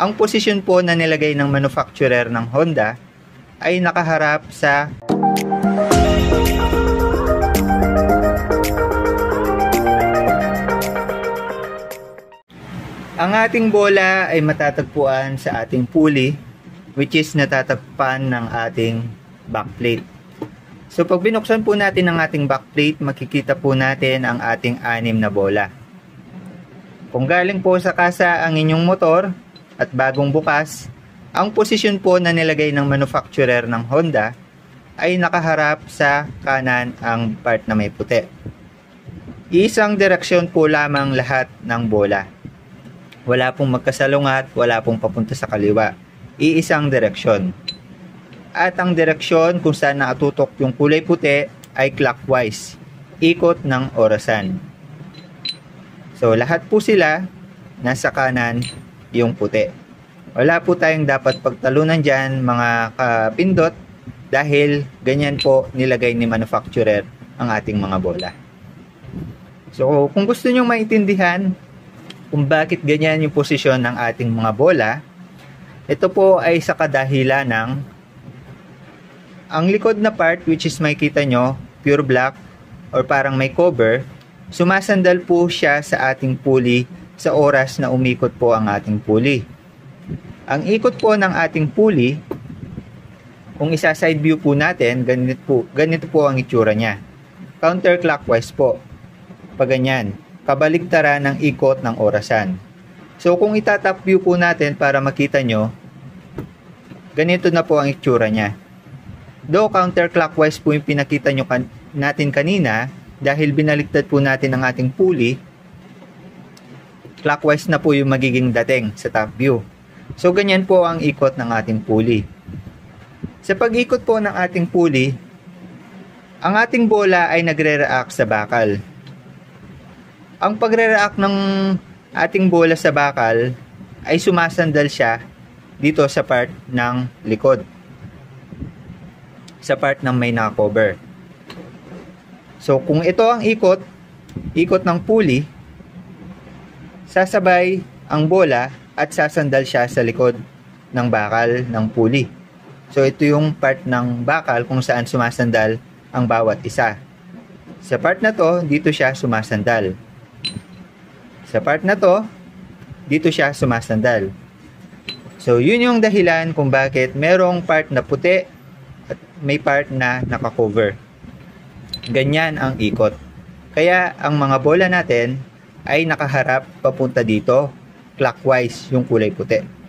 Ang posisyon po na nilagay ng manufacturer ng Honda ay nakaharap sa ang ating bola ay matatagpuan sa ating pulley, which is natatakpan ng ating backplate. So pag binuksan po natin ang ating backplate, makikita po natin ang ating 6 na bola. Kung galing po sa kasa ang inyong motor at bagong bukas, ang posisyon po na nilagay ng manufacturer ng Honda ay nakaharap sa kanan ang part na may puti. Iisang direksyon po lamang lahat ng bola. Wala pong magkasalungat, wala pong papunta sa kaliwa. Iisang direksyon. At ang direksyon kung saan nakatutok yung kulay puti ay clockwise. Ikot ng orasan. So lahat po sila nasa kanan yung puti. Wala po tayong dapat pagtalunan dyan mga kapindot dahil ganyan po nilagay ni manufacturer ang ating mga bola. So kung gusto nyo maintindihan kung bakit ganyan yung posisyon ng ating mga bola, ito po ay sa kadahilan ng ang likod na part, which is makikita nyo pure black or parang may cover, sumasandal po siya sa ating pulley sa oras na umikot po ang ating pulley. Ang ikot po ng ating pulley, kung isa side view po natin, ganito po ang itsura niya. Counterclockwise po. Pag ganyan, kabaligtaran ng ikot ng orasan. So kung itatop view po natin para makita nyo, ganito na po ang itsura niya. Though counterclockwise po yung pinakita nyo natin kanina, dahil binaligtad po natin ang ating pulley, clockwise na po yung magiging dating sa top view. So ganyan po ang ikot ng ating pulley. Sa pag-ikot po ng ating pulley, ang ating bola ay nagre-react sa bakal. Ang pagre-react ng ating bola sa bakal ay sumasandal siya dito sa part ng likod. Sa part ng may naka-cover. So kung ito ang ikot ng pulley, sasabay ang bola at sasandal siya sa likod ng bakal ng pulley. So ito yung part ng bakal kung saan sumasandal ang bawat isa. Sa part na to, dito siya sumasandal. Sa part na to, dito siya sumasandal. So yun yung dahilan kung bakit merong part na puti at may part na naka-cover. Ganyan ang ikot. Kaya ang mga bola natin ay nakaharap papunta dito, clockwise yung kulay puti.